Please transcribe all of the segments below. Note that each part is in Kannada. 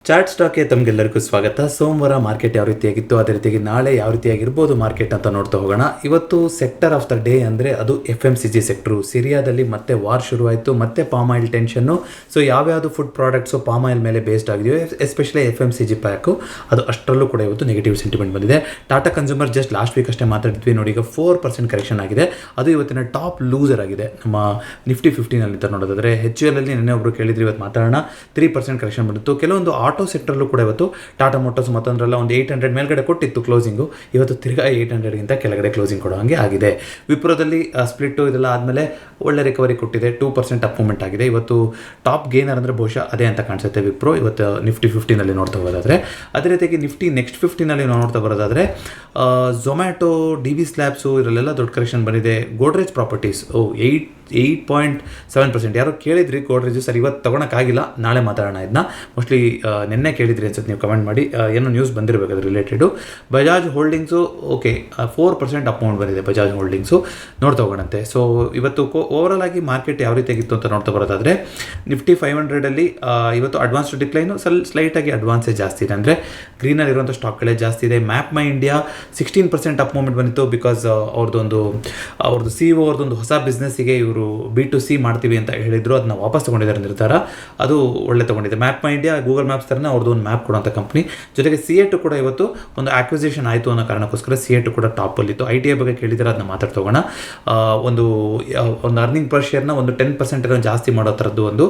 ಚಾರ್ಟ್ ಸ್ಟಾಕ್ಗೆ ತಮಗೆಲ್ಲರಿಗೂ ಸ್ವಾಗತ. ಸೋಮವಾರ ಮಾರ್ಕೆಟ್ ಯಾವ ರೀತಿಯಾಗಿತ್ತು, ಅದೇ ರೀತಿಯಾಗಿ ನಾಳೆ ಯಾವ ರೀತಿಯಾಗಿರ್ಬೋದು ಮಾರ್ಕೆಟ್ ಅಂತ ನೋಡ್ತಾ ಹೋಗೋಣ. ಇವತ್ತು ಸೆಕ್ಟರ್ ಆಫ್ ದ ಡೇ ಅಂದರೆ ಅದು FMCG ಸೆಕ್ಟ್ರು. ಸಿರಿಯಾದಲ್ಲಿ ಮತ್ತೆ ವಾರ್ ಶುರುವಾಯಿತು, ಮತ್ತೆ ಪಾಮ್ ಆಯಿಲ್ ಟೆನ್ಷನ್ನು. ಸೊ ಯಾವ್ಯಾವುದು ಫುಡ್ ಪ್ರಾಡಕ್ಟ್ಸು ಪಾಮ್ ಆಯಿಲ್ ಮೇಲೆ ಬೇಸ್ಡ್ ಆಗಿದೆಯೋ, ಎಸ್ಪೆಷಲಿ FMCG ಪ್ಯಾಕು, ಅದು ಅಷ್ಟರಲ್ಲೂ ಕೂಡ ಇವತ್ತು ನೆಗೆಟಿವ್ ಸೆಂಟಿಮೆಂಟ್ ಬಂದಿದೆ. Tata consumer just last week ಅಷ್ಟೇ ಮಾತಾಡಿದ್ವಿ ನೋಡಿ, ಈಗ 4% ಕರೆಕ್ಷನ್ ಆಗಿದೆ. ಅದು ಇವತ್ತಿನ ಟಾಪ್ ಲೂಸರ್ ಆಗಿದೆ ನಮ್ಮ ನಿಫ್ಟಿ 50ನಲ್ಲಿ ಅಂತ ನೋಡೋದಾದರೆ. HUL ಅಲ್ಲಿ ನಿನ್ನೆ ಒಬ್ಬರು ಕೇಳಿದ್ರು, ಇವತ್ತು ಮಾತಾಡೋಣ. 3% ಕರೆಕ್ಷನ್ ಬಂದಿತ್ತು. ಕೆಲವೊಂದು ಆಟೋ ಸೆಕ್ಟರ್ಲ್ಲೂ ಕೂಡ ಇವತ್ತು ಟಾಟಾ ಮೋಟರ್ಸ್ ಮತ್ತೊಂದರೆಲ್ಲ ಒಂದು 800 ಮೇಲ್ಗಡೆ ಕೊಟ್ಟಿತ್ತು ಕ್ಲೋಸಿಂಗು, ಇವತ್ತು ತಿರ್ಗಾ 800ಗಿಂತ ಕೆಳಗಡೆ ಕ್ಲೋಸಿಂಗ್ ಕೊಡೋ ಹಾಗೆ ಆಗಿದೆ. ವಿಪ್ರೋದಲ್ಲಿ ಸ್ಪ್ಲಿಟ್ಟು ಇದೆಲ್ಲ ಆದಮೇಲೆ ಒಳ್ಳೆ ರಿಕವರಿ ಕೊಟ್ಟಿದೆ, 2% ಅಪ್ ಮೂವ್ಮೆಂಟ್ ಆಗಿದೆ. ಇವತ್ತು ಟಾಪ್ ಗೇನರ್ ಅಂದರೆ ಬಹುಶಃ ಅದೇ ಅಂತ ಕಾಣಿಸುತ್ತೆ ವಿಪ್ರೋ ಇವತ್ತು ನಿಫ್ಟಿ 50ನಲ್ಲಿ ನೋಡ್ತಾ ಹೋಗೋದಾದರೆ. ಅದೇ ರೀತಿಯಾಗಿ ನಿಫ್ಟಿ ನೆಕ್ಸ್ಟ್ 50ನಲ್ಲಿ ನೋಡ್ತಾ ಬರೋದಾದರೆ ಝೊಮ್ಯಾಟೊ, DB ಸ್ಲ್ಯಾಬ್ಸು ಇದರಲ್ಲೆಲ್ಲ ದೊಡ್ಡ ಕರೆಕ್ಷನ್ ಬಂದಿದೆ. ಗೋಡ್ರೇಜ್ ಪ್ರಾಪರ್ಟೀಸ್ 8.7%. ಯಾರೋ ಕೇಳಿದ್ರಿ ಗೋಡ್ರೇಜು, ಸರ್ ಇವತ್ತು ತೊಗೊಳಕ್ಕಾಗಿಲ್ಲ, ನಾಳೆ ಮಾತಾಡೋಣ. ಇದನ್ನ ಮೋಸ್ಟ್ಲಿ ನಿನ್ನೆ ಕೇಳಿದ್ರಿ ಅನ್ಸುತ್ತೆ, ನೀವು ಕಮೆಂಟ್ ಮಾಡಿ, ಏನೋ ನ್ಯೂಸ್ ಬಂದಿರಬೇಕು ಅದ್ರ ರಿಲೇಟೆಡು. ಬಜಾಜ್ ಹೋಲ್ಡಿಂಗ್ಸು 4% ಅಪ್ ಮೂವ್ಮೆಂಟ್ ಬಂದಿದೆ ಬಜಾಜ್ ಹೋಲ್ಡಿಂಗ್ಸು, ನೋಡ್ತಾ ಹೋಗೋಣಂತೆ. ಸೊ ಇವತ್ತು ಓವರಾಲ್ ಆಗಿ ಮಾರ್ಕೆಟ್ ಯಾವ ರೀತಿಯಾಗಿತ್ತು ಅಂತ ನೋಡ್ತಾ ಬರೋದಾದರೆ, ನಿಫ್ಟಿ 500ಅಲ್ಲಿ ಇವತ್ತು ಅಡ್ವಾನ್ಸ್ಡ್ ಡಿಕ್ಲೈನು ಸ್ಲೈಟಾಗಿ ಅಡ್ವಾನ್ಸೇ ಜಾಸ್ತಿ ಇದೆ, ಅಂದರೆ ಗ್ರೀನಲ್ಲಿ ಇರುವಂಥ ಸ್ಟಾಕ್ಗಳೇ ಜಾಸ್ತಿ ಇದೆ. ಮ್ಯಾಪ್ ಮೈ ಇಂಡಿಯಾ 16% ಅಪ್ ಮೂವ್ಮೆಂಟ್ ಬಂದಿತ್ತು, ಬಿಕಾಸ್ ಅವ್ರದ್ದು CEO ಅವ್ರದ್ದೊಂದು ಹೊಸ ಬಿಸ್ನೆಸ್ಸಿಗೆ ಇವರು B2C ಮಾಡ್ತೀವಿ ಅಂತ ಹೇಳಿದ್ರು, ಅದನ್ನ ವಾಪಸ್ ತೊಗೊಂಡಿದ್ದಾರೆ ನಿರ್ಧಾರ, ಅದು ಒಳ್ಳೆ ತೊಗೊಂಡಿದೆ. ಮ್ಯಾಪ್ ಮೈ ಇಂಡಿಯಾ ಗೂಗಲ್ ಮ್ಯಾಪ್ಸ್ ಥರನೇ ಅವ್ರದ್ದು ಒಂದು ಮ್ಯಾಪ್ ಕೊಡುವಂಥ ಕಂಪ್ನಿ. ಜೊತೆಗೆ C8 ಕೂಡ ಇವತ್ತು ಒಂದು ಆಕ್ವಿಸಿಷನ್ ಆಯಿತು ಅನ್ನೋ ಕಾರಣಕ್ಕೋಸ್ಕರ C8 ಕೂಡ ಟಾಪಲ್ಲಿತ್ತು. ITI ಬಗ್ಗೆ ಕೇಳಿದರೆ ಅದನ್ನ ಮಾತಾಡ್ತೋಗೋಣ. ಒಂದು ಅರ್ನಿಂಗ್ ಪರ್ ಶೇರ್ನ ಒಂದು 10% ಜಾಸ್ತಿ ಮಾಡೋ ಥರದ್ದು ಒಂದು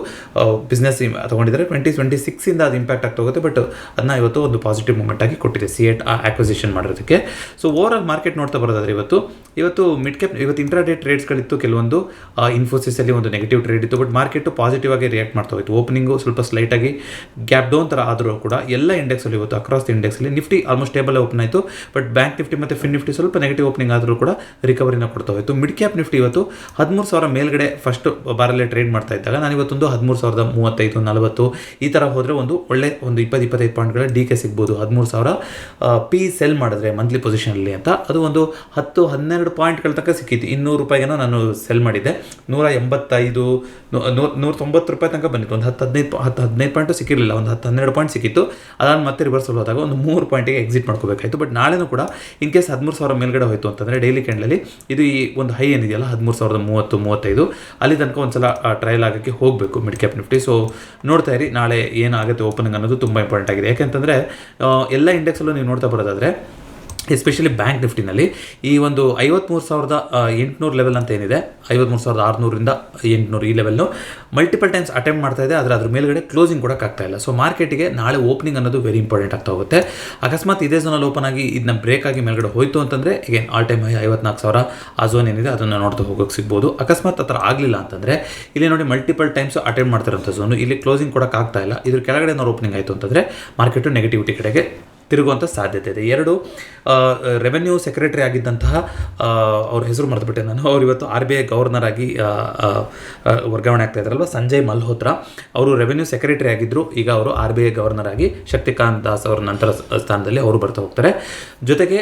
ಬಿಸ್ನೆಸ್ ತೊಗೊಂಡಿದ್ದಾರೆ. 2026ಇಂದ ಅದು ಇಂಪ್ಯಾಕ್ಟ್ ಆಗ್ತಾ ಹೋಗುತ್ತೆ, ಬಟ್ ಅದನ್ನ ಇವತ್ತು ಒಂದು ಪಾಸಿಟಿವ್ ಮೂಮೆಂಟ್ ಆಗಿ ಕೊಟ್ಟಿದೆ C8 ಆಕ್ವಿಸಿಷನ್ ಮಾಡೋದಕ್ಕೆ. ಸೊ ಓವರಾಲ್ ಮಾರ್ಕೆಟ್ ನೋಡ್ತಾ ಬರೋದಾದ್ರೆ ಇವತ್ತು ಮಿಡ್ ಕ್ಯಾಪ್ ಇವತ್ತು ಇಂಟ್ರಾಡೇ ಟ್ರೇಡ್ಸ್ಗಳಿತ್ತು. ಕೆಲವೊಂದು ಇನ್ಫೋಸಿಸಲ್ಲಿ ಒಂದು ನೆಗೆಟಿವ್ ಟ್ರೇಡ್ ಇತ್ತು, ಬಟ್ ಮಾರ್ಕೆಟು ಪಾಸಿಟಿವ್ ಆಗಿ ರಿಯಾಕ್ಟ್ ಮಾಡ್ತಾ ಹೋಯಿತು. ಓಪನಿಂಗು ಸ್ವಲ್ಪ ಸ್ಲೈಟಾಗಿ ಗ್ಯಾಪ್ ಡೌನ್ ಥರ ಆದರೂ ಕೂಡ ಎಲ್ಲ ಇಂಡೆಕ್ಸಲ್ಲಿ ಇವತ್ತು ಅಕ್ರಾಸ್ ದಿ ಇಂಡೆಕ್ಸಲ್ಲಿ ನಿಫ್ಟಿ ಆಲ್ಮೋಸ್ಟ್ ಸ್ಟೇಬಲ್ ಓಪನ್ ಆಯಿತು, ಬಟ್ ಬ್ಯಾಂಕ್ ನಿಫ್ಟಿ ಮತ್ತು ಫಿನ್ ನಿಫ್ಟಿ ಸ್ವಲ್ಪ ನೆಗೆಟಿವ್ ಓಪನಿಂಗ್ ಆದರೂ ಕೂಡ ರಿಕವರಿನ ಕೊಡ್ತಾ ಹೋಯಿತು. ಮಿಡ್ ಕ್ಯಾಪ್ ನಿಫ್ಟಿ ಇವತ್ತು 13,000 ಮೇಲ್ಗಡೆ ಫಸ್ಟ್ ಬಾರಲ್ಲೇ ಟ್ರೇಡ್ ಮಾಡ್ತಾ ಇದ್ದಾಗ, ನಾನು ಇವತ್ತೊಂದು 13,035, 40 ಈ ಥರ ಹೋದರೆ ಒಂದು ಒಳ್ಳೆ ಒಂದು 20-25 ಪಾಯಿಂಟ್ಗಳ DK ಸಿಗ್ಬೋದು. 13,000 P ಸೆಲ್ ಮಾಡಿದ್ರೆ ಮಂತ್ಲಿ ಪೊಸಿಷನಲ್ಲಿ ಅಂತ, ಅದು ಒಂದು 10-12 ಪಾಯಿಂಟ್ಗಳ ತನಕ ಸಿಕ್ಕಿತ್ತು. 200 ರೂಪಾಯಿಗೇನೋ ನಾನು ಸೆಲ್ ಮಾಡಿದ್ದೆ, 185, 190 ರೂಪಾಯಿ ತನಕ ಬಂದಿತ್ತು. ಒಂದು 10-15 ಪಾಯಿಂಟು ಸಿಕ್ಕಿರಲಿಲ್ಲ, ಒಂದು 10-12 ಪಾಯಿಂಟ್ ಸಿಕ್ಕಿತ್ತು. ಅದಾದ ಮತ್ತೆ ರಿವರ್ಸಲ್ ಹೋದಾಗ ಒಂದು 3 ಪಾಯಿಂಟಿಗೆ ಎಕ್ಸಿಟ್ ಮಾಡ್ಕೋಬೇಕಾಯಿತು. ಬಟ್ ನಾಳೆನೂ ಕೂಡ ಇನ್ ಕೇಸ್ 13,000 ಮೇಲ್ಗಡೆ ಹೋಯಿತು ಅಂತಂದರೆ ಡೈಲಿ ಕ್ಯಾಂಡಲಲ್ಲಿ ಇದು ಈ ಒಂದು ಹೈ ಏನಿದೆಯಲ್ಲ 13,030-35 ಅಲ್ಲಿ ತನಕ ಒಂದ್ಸಲ ಟ್ರಯಲ್ ಆಗೋಕ್ಕೆ ಹೋಗಬೇಕು ಮಿಡ್ ಕ್ಯಾಪ್ ನಿಫ್ಟಿ. ಸೊ ನೋಡ್ತಾ ಇರಿ ನಾಳೆ ಏನಾಗುತ್ತೆ ಓಪನಿಂಗ್ ಅನ್ನೋದು ತುಂಬ ಇಂಪಾರ್ಟೆಂಟ್ ಆಗಿದೆ. ಯಾಕೆಂತಂದರೆ ಎಲ್ಲ ಇಂಡೆಕ್ಸಲ್ಲೂ ನೀವು ನೋಡ್ತಾ ಬರೋದಾದರೆ, ಎಸ್ಪೆಷಲಿ ಬ್ಯಾಂಕ್ ನಿಫ್ಟಿನಲ್ಲಿ ಈ ಒಂದು 53,800 ಲೆವೆಲ್ ಅಂತ ಏನಿದೆ, 53,600ರಿಂದ 800 ಈ ಲೆವೆಲ್ನು ಮಲ್ಟಿಪಲ್ ಟೈಮ್ಸ್ ಅಟೆಂಪ್ಟ್ ಮಾಡ್ತಾ ಇದೆ, ಆದರೆ ಅದ್ರ ಮೇಲ್ಗಡೆ ಕ್ಲೋಸಿಂಗ್ ಕೊಡೋಕ್ಕಾಗ್ತಾ ಇಲ್ಲ. ಸೊ ಮಾರ್ಕೆಟಿಗೆ ನಾಳೆ ಓಪನಿಂಗ್ ಅನ್ನೋದು ವೆರಿ ಇಂಪಾರ್ಟೆಂಟ್ ಆಗ್ತಾ ಹೋಗುತ್ತೆ. ಅಕಸ್ಮಾತ್ ಇದೇ ಝೋನಲ್ಲಿ ಓಪನ್ ಆಗಿ ಇದನ್ನ ಬ್ರೇಕ್ ಆಗಿ ಮೇಲ್ಗಡೆ ಹೋಯಿತು ಅಂತಂದರೆ ಈಗೇನು ಆಲ್ ಟೈಮ್ ಹೈ 54,000 ಆ ಝೋನ್ ಏನಿದೆ ಅದನ್ನು ನೋಡ್ತಾ ಹೋಗೋಕ್ಕೆ ಸಿಗ್ಬೋದು. ಅಕಸ್ಮಾತ್ ಆ ಥರ ಆಗಲಿಲ್ಲ ಅಂತಂದರೆ ಇಲ್ಲಿ ನೋಡಿ ಮಲ್ಟಿಪಲ್ ಟೈಮ್ಸ್ ಅಟೆಂಪ್ಟ್ ಮಾಡ್ತಿರೋಂಥ ಝೋನು, ಇಲ್ಲಿ ಕ್ಲೋಸಿಂಗ್ ಕೊಡೋಕ್ಕಾಗ್ತಾ ಇಲ್ಲ, ಇದ್ರ ಕೆಳಗಡೆ ನಾವು ಓಪನಿಂಗ್ ಆಯಿತು ಅಂತಂದರೆ ಮಾರ್ಕೆಟು ನೆಗೆಟಿವಿಟಿ ಕಡೆಗೆ ತಿರುಗುವಂಥ ಸಾಧ್ಯತೆ ಇದೆ. 2 ರೆವೆನ್ಯೂ ಸೆಕ್ರೆಟರಿ ಆಗಿದ್ದಂತಹ ಅವ್ರ ಹೆಸರು ಮರೆತುಬಿಟ್ಟೆ ನಾನು, ಅವ್ರು ಇವತ್ತು RBI ಗವರ್ನರ್ ಆಗಿ ವರ್ಗಾವಣೆ ಆಗ್ತಾ ಇದ್ದಾರಲ್ವ, ಸಂಜಯ್ ಮಲ್ಹೋತ್ರಾ. ಅವರು ರೆವೆನ್ಯೂ ಸೆಕ್ರೆಟರಿ ಆಗಿದ್ದರು, ಈಗ ಅವರು RBI ಗವರ್ನರ್ ಆಗಿ ಶಕ್ತಿಕಾಂತ್ ದಾಸ್ ಅವರ ನಂತರ ಸ್ಥಾನದಲ್ಲಿ ಅವರು ಬರ್ತಾ ಹೋಗ್ತಾರೆ. ಜೊತೆಗೆ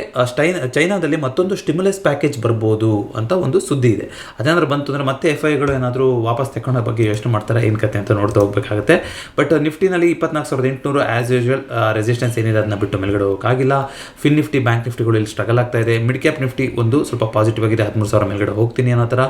ಚೈನಾದಲ್ಲಿ ಮತ್ತೊಂದು ಸ್ಟಿಮ್ಯುಲಸ್ ಪ್ಯಾಕೇಜ್ ಬರ್ಬೋದು ಅಂತ ಒಂದು ಸುದ್ದಿ ಇದೆ. ಅದೇನಾದ್ರು ಬಂತು ಅಂದರೆ ಮತ್ತೆ FIಗಳು ಏನಾದರೂ ವಾಪಸ್ ತಗೊಳ್ಳೋ ಬಗ್ಗೆ ಯೋಚನೆ ಮಾಡ್ತಾರೆ, ಏನು ಕತೆ ಅಂತ ನೋಡ್ತಾ ಹೋಗಬೇಕಾಗುತ್ತೆ. ಬಟ್ ನಿಫ್ಟಿನಲ್ಲಿ 24,800 ಆ್ಯಸ್ ಯೂಶುವಲ್ ರೆಸಿಸ್ಟೆನ್ಸ್ ಏನಿದೆ ಅದನ್ನ ಬಿಟ್ಟು ಮೇಲ್ಗಡೆ ಹೋಗೋಕ್ಕಾಗಿಲ್ಲ. ಫಿನ್ ನಿಫ್ಟಿ, ಬ್ಯಾಂಕ್ ನಿಫ್ಟಿಗಳು ಇಲ್ಲಿ ಸ್ಟ್ರಗಲ್ ಆಗ್ತಾ ಇದೆ. ಮಿಡ್ ಕ್ಯಾಪ್ ನಿಫ್ಟಿ ಒಂದು ಸ್ವಲ್ಪ ಪಾಸಿಟಿವ್ ಆಗಿದೆ, 13,000 ಮೇಲ್ಗಡೆ ಹೋಗ್ತೀನಿ ಅನ್ನೋ ಥರ,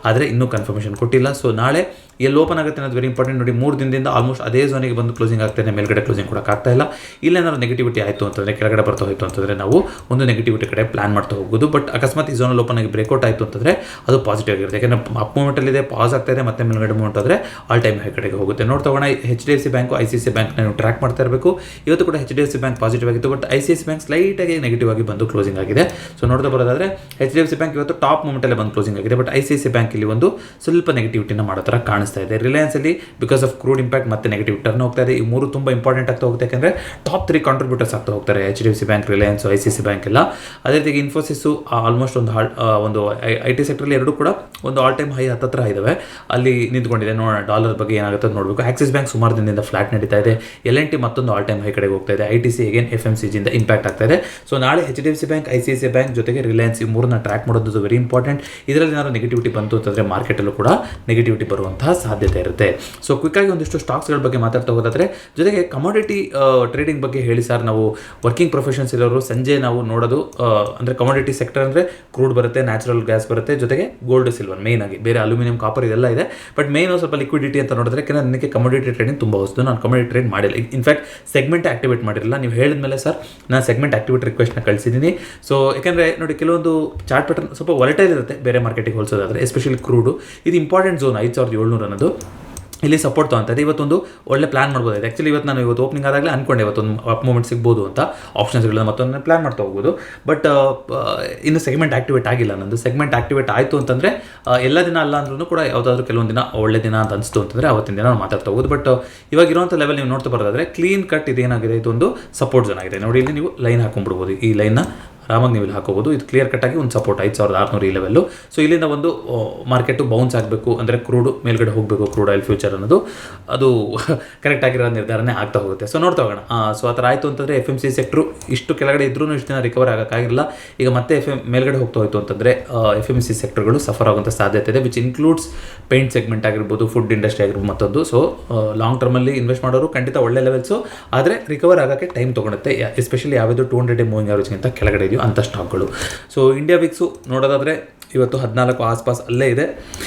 ಆದರೆ ಇನ್ನೂ ಕನ್ಫರ್ಮೇಷನ್ ಕೊಟ್ಟಿಲ್ಲ. ಸೊ ನಾಳೆ ಎಲ್ಲಿ ಓಪನ್ ಆಗುತ್ತೆ ಅನ್ನೋದು ವೆರಿ ಇಂಪಾರ್ಟೆಂಟ್. ನೋಡಿ 3 ದಿನದಿಂದ ಆಲ್ಮೋಸ್ಟ್ ಅದೇ ಝೋನಿಗೆ ಬಂದು ಕ್ಲೋಸಿಂಗ್ ಆಗ್ತಾಯಿದೆ, ಮೇಲ್ಗಡೆ ಕ್ಲೋಸಿಂಗ್ ಕೊಡೋಕ್ಕಾಗ್ತಾ ಇಲ್ಲ. ಇಲ್ಲೇನಾದ್ರು ನೆಗೆಟಿವಿಟಿ ಆಯಿತು ಅಂತಂದರೆ, ಕೆಳಗಡೆ ಬರ್ತಾ ಹೋಯಿತು ಅಂತಂದರೆ ನಾವು ಒಂದು ನೆಗೆಟಿವಿಟಿ ಕಡೆ ಪ್ಲಾನ್ ಮಾಡ್ತಾ ಹೋಗ್ಬೋದು. ಬಟ್ ಅಕಸ್ಮಾತ್ ಈ ಝೋನಲ್ಲಿ ಓಪನ್ ಆಗಿ ಬ್ರೇಕ್ಔಟ್ ಆಯಿತು ಅಂತಂದರೆ ಅದು ಪಾಸಿಟಿವ್ ಆಗಿರುತ್ತೆ. ಯಾಕೆಂದರೆ ಅಪ್ ಮೂವ್ಮೆಂಟಲ್ಲಿದೆ, ಪಾಸ್ ಆಗ್ತಾ ಇದೆ, ಮತ್ತೆ ಮೇಲ್ಗಡೆ ಮೂವ್ಮೆಂಟ್ ಆದರೆ ಆಲ್ ಟೈಮ್ ಹೈ ಕಡೆಗೆ ಹೋಗುತ್ತೆ. ನೋಡ್ತಾ ಹೋಗೋಣ. HDFC ಬ್ಯಾಂಕು, ICICI ಬ್ಯಾಂಕ್ನ ನೀವು ಟ್ರ್ಯಾಕ್ ಮಾಡ್ತಾ ಇರಬೇಕು. ಇವತ್ತು ಕೂಡ HDFC ಬ್ಯಾಂಕ್ ಪಾಸಿಟಿವ್ ಆಗಿತ್ತು, ಬಟ್ ICICI ಬ್ಯಾಂಕ್ ಸ್ಲೈಟಾಗಿ ನೆಗೆಟಿವ್ ಆಗಿ ಬಂದು ಕ್ಲೋಸಿಂಗ್ ಆಗಿದೆ. ಸೊ ನೋಡ್ತಾ ಬರೋದಾದರೆ HDFC ಬ್ಯಾಂಕ್ ಇವತ್ತು ಟಾಪ್ ಮೂಮೆಂಟಲ್ಲೇ ಬಂದು ಕ್ಲೋಸಿಂಗ್ ಆಗಿದೆ, ಬಟ್ ICICI ಬ್ಯಾಂಕ್ ಇಲ್ಲಿ ಒಂದು ಸ್ವಲ್ಪ ನೆಗೆಟಿವಿಟಿನ ಮಾಡೋ ಥರ ಕಾಣಿಸ್ತಾ ಇದೆ. ರಿಲಯನ್ಸಲ್ಲಿ ಬಿಕಾಸ್ ಆಫ್ ಕ್ರೂಡ್ ಇಂಪ್ಯಾಕ್ಟ್ ಮತ್ತೆ ನೆಗೆಟಿವ್ ಟರ್ನ್ ಹೋಗ್ತಾ ಇದೆ. ಈ 3 ತುಂಬ ಇಂಪಾರ್ಟೆಂಟ್ ಆಗ್ತಾ ಹೋಗುತ್ತೆ, ಯಾಕೆಂದರೆ ಟಾಪ್ 3 ಕಾಂಟ್ರಿಬ್ಯೂಟರ್ಸ್ ಆಗ್ತಾ ಹೋಗ್ತಾರೆ, HDFC bank, Reliance, ICICI bank ಎಲ್ಲ. ಅದೇ ರೀತಿ ಇನ್ಫೋಸಿಸು ಆಲ್ಮೋಸ್ಟ್ ಒಂದು IT ಸೆಕ್ಟ್ರಲ್ಲಿ ಎರಡೂ ಕೂಡ ಒಂದು ಆಲ್ ಟೈಮ್ ಹೈ ಹತ್ತಿರ ಇದ್ದಾವೆ, ಅಲ್ಲಿ ನಿಂತ್ಕೊಂಡಿದೆ. ನೋಡೋಣ ಡಾಲರ್ ಬಗ್ಗೆ ಏನಾಗುತ್ತೆ ನೋಡಬೇಕು. ಆಕ್ಸಿಸ್ ಬ್ಯಾಂಕ್ ಸುಮಾರು ದಿನದಿಂದ ಫ್ಲಾಟ್ ನಡೀತಾ ಇದೆ. L&T ಮತ್ತೊಂದು ಆಲ್ ಟೈಮ್ ಹೈ ಕಡೆಗೆ ಹೋಗ್ತಾ ಇದೆ. ITC ಅಗೇನ್ FMCGಯಿಂದ ಇಂಪ್ಯಾಕ್ಟ್ ಆಗ್ತಾ ಇದೆ. ಸೊ ನಾಳೆ HDFC ಬ್ಯಾಂಕ್, ICICI ಬ್ಯಾಂಕ್ ಜೊತೆಗೆ ರಿಲಯನ್ಸ್ ಈ ಮೂರನ್ನ ಟ್ರ್ಯಾಕ್ ಮಾಡೋದು ವೆರಿ ಇಂಪಾರ್ಟೆಂಟ್. ಇದರಲ್ಲಿ ಏನಾದ್ರು ನೆಗೆಟಿವಿಟಿ ಬಂತು ಅಂತಂದರೆ ಮಾರ್ಕೆಟಲ್ಲೂ ಕೂಡ ನೆಗೆಟಿವಿಟಿ ಬರುವಂತಹ ಸಾಧ್ಯತೆ ಇರುತ್ತೆ. ಸೊ ಕ್ವಿಕ್ಕಾಗಿ ಒಂದಿಷ್ಟು ಸ್ಟಾಕ್ಸ್ಗಳ ಬಗ್ಗೆ ಮಾತಾಡ್ತಾ ಹೋಗೋದಾದರೆ, ಜೊತೆಗೆ ಕಮಾಡಿಟಿ ಟ್ರೇಡಿಂಗ್ ಬಗ್ಗೆ ಹೇಳಿ ಸರ್, ನಾವು ವರ್ಕಿಂಗ್ ಪ್ರೊಫೆಷನ್ಸ್ ಇರೋರು ಸಂಜೆ ನಾವು ನೋಡೋದು ಅಂದರೆ ಕಮಾಡಿಟಿ ಸೆಕ್ಟರ್ ಅಂದರೆ ಕ್ರೂಡ್ ಬರುತ್ತೆ, ನ್ಯಾಚುರಲ್ ಗ್ಯಾಸ್ ಬರುತ್ತೆ, ಜೊತೆಗೆ ಗೋಲ್ಡ್, ಸಿಲ್ವರ್ ಮೇನ್ ಆಗಿ, ಬೇರೆ ಅಲ್ಯೂಮಿನಿಯಂ, ಕಾಪರ್ ಇದೆಲ್ಲ ಇದೆ. ಬಟ್ ಮೇನ್ ಸ್ವಲ್ಪ ಲಿಕ್ವಿಡಿಟಿ ಅಂತ ನೋಡಿದ್ರೆ, ಯಾಕಂದರೆ ನನಗೆ ಕಮಾಡಿಟಿ ಟ್ರೇಡಿಂಗ್ ತುಂಬ ಹೊಸದು, ನಾನು ಕಮಾಡಿಟಿ ಟ್ರೇಡ್ ಮಾಡಿಲ್ಲ. ಇನ್ಫ್ಯಾಕ್ಟ್ ಸೆಗ್ಮೆಂಟ್ ಆಕ್ಟಿವೇಟ್ ಮಾಡಿರಲಿಲ್ಲ. ನೀವು ಹೇಳಿದ ಮೇಲೆ ಸರ್ ನಾನು ಸೆಗ್ಮೆಂಟ್ ಆಕ್ಟಿವೇಟ್ ರಿಕ್ವೆಸ್ಟ್ನ ಕಳಿಸಿದ್ದೀನಿ. ಸೊ ಯಾಕೆಂದರೆ ನೋಡಿ, ಕೆಲವೊಂದು ಚಾರ್ಟ್ ಪ್ಯಾಟರ್ನ್ ಸ್ವಲ್ಪ ವಾಲಟೈಲ್ ಇರುತ್ತೆ ಬೇರೆ ಮಾರ್ಕೆಟಿಗೆ ಹೋಲಿಸೋದಾದರೆ, ಎಸ್ಪೆಷಲಿ ಕ್ರೂಡು. ಇದು ಇಂಪಾರ್ಟೆಂಟ್ ಝೋನ್ 5700 ಅನ್ನೋದು ಇಲ್ಲಿ ಸಪೋರ್ಟ್ ತೊಗೊಂತಾರೆ. ಇವತ್ತೊಂದು ಒಳ್ಳೆ ಪ್ಲಾನ್ ಮಾಡ್ಬೋದಾಗಿದೆ. ಆ್ಯಕ್ಚುಲಿ ನಾನು ಇವತ್ತು ಓಪನಿಂಗ್ ಆದಾಗಲೇ ಅಂದ್ಕೊಂಡೆ ಇವತ್ತೊಂದು ಅಪ್ ಮೂಮೆಂಟ್ ಸಿಗ್ಬೋದು ಅಂತ, ಆಪ್ಷನ್ಸ್ಗಳನ್ನ ಮತ್ತೊಂದು ಪ್ಲಾನ್ ಮಾಡ್ತಾ ಹೋಗ್ಬೋದು. ಬಟ್ ಇನ್ನು ಸೆಗ್ಮೆಂಟ್ ಆಕ್ಟಿವೇಟ್ ಆಗಿಲ್ಲ. ನಂದು ಸೆಗ್ಮೆಂಟ್ ಆಕ್ಟಿವೇಟ್ ಆಯಿತು ಅಂತಂದರೆ ಎಲ್ಲ ದಿನ ಅಲ್ಲ ಅಂದ್ರೂ ಕೂಡ ಯಾವುದಾದ್ರೂ ಕೆಲವೊಂದು ದಿನ ಒಳ್ಳೆ ದಿನ ಅಂತ ಅನಿಸ್ತು ಅಂತಂದರೆ ಅವತ್ತಿನ ದಿನ ನಾವು ಮಾತಾಡ್ತಾ ಹೋಗೋದು. ಬಟ್ ಇವಾಗ ಇರುವಂಥ ಲೆವೆಲ್ ನೀವು ನೋಡ್ತಾ ಬರೋದಾದರೆ ಕ್ಲೀನ್ ಕಟ್ ಇದೇನಾಗಿದೆ, ಇದೊಂದು ಸಪೋರ್ಟ್ ಝೋನ್ ಆಗಿದೆ. ನೋಡಿ, ಇಲ್ಲಿ ನೀವು ಲೈನ್ ಹಾಕೊಂಡ್ಬಿಡ್ಬೋದು. ಈ ಲೈನ್ನ ಆರಾಮಾಗಿ ನೀವು ಇಲ್ಲಿ ಹಾಕೋಬೋದು. ಇದು ಕ್ಲಿಯರ್ ಕಟ್ಟಾಗಿ ಒಂದು ಸಪೋರ್ಟ್ 5600 ಈ ಲೆವೆಲ್ಲು. ಸೊ ಇಲ್ಲಿಂದ ಒಂದು ಮಾರ್ಕೆಟು ಬೌನ್ಸ್ ಆಗಬೇಕು ಅಂದರೆ ಕ್ರೂಡು ಮೇಲ್ಗಡೆ ಹೋಗಬೇಕು, ಕ್ರೂಡ್ ಆಯಿಲ್ ಫ್ಯೂಚರ್ ಅನ್ನೋದು ಅದು ಕರೆಕ್ಟ್ ಆಗಿರೋ ನಿರ್ಧಾರನೇ ಆಗ್ತಾ ಹೋಗುತ್ತೆ. ಸೊ ನೋಡ್ತಾ ಹೋಗೋಣ. ಸೊ ಆ ಥರ ಆಯಿತು ಅಂತಂದರೆ FMCG ಸೆಕ್ಟ್ರು ಇಷ್ಟು ಕೆಳಗಡೆ ಇದ್ರೂ ಇಷ್ಟು ದಿನ ರಿಕವರ್ ಆಗೋಕ್ಕಾಗಿಲ್ಲ. ಈಗ ಮತ್ತೆ ಮೇಲ್ಗಡೆ ಹೋಗ್ತಾ ಹೋಯಿತು ಅಂತಂದರೆ FMCG ಸೆಕ್ಟರ್ಗಳು ಸಫರ್ ಆಗುವಂಥ ಸಾಧ್ಯತೆ ಇದೆ, ವಿಚ್ ಇನ್ಕ್ಲೂಡ್ಸ್ ಪೇಂಟ್ ಸೆಗ್ಮೆಂಟ್ ಆಗಿರ್ಬೋದು, ಫುಡ್ ಇಂಡಸ್ಟ್ರಿ ಆಗಿರ್ಬೋದು ಮತ್ತೊಂದು. ಸೊ ಲಾಂಗ್ ಟರ್ಮಲ್ಲಿ ಇನ್ವೆಸ್ಟ್ ಮಾಡೋರು ಖಂಡಿತ ಒಳ್ಳೆ ಲೆವೆಲ್ಸು, ಆದರೆ ರಿಕವರ್ ಆಗೋಕ್ಕೆ ಟೈಮ್ ತೊಗೊಳುತ್ತೆ. ಎಸ್ಪೆಷಲಿ ಯಾವುದು 200 ಮೂವಿಂಗ್ ಆವರೇಜ್ಗಿಂತ ಕೆಳಗಡೆ ಅಂಥ ಸ್ಟಾಕ್ಗಳು. ಸೊ ಇಂಡಿಯಾ ವಿಕ್ಸು ನೋಡೋದಾದರೆ ಇವತ್ತು 14 ಆಸ್ಪಾಸ್ ಅಲ್ಲೇ ಇದೆ.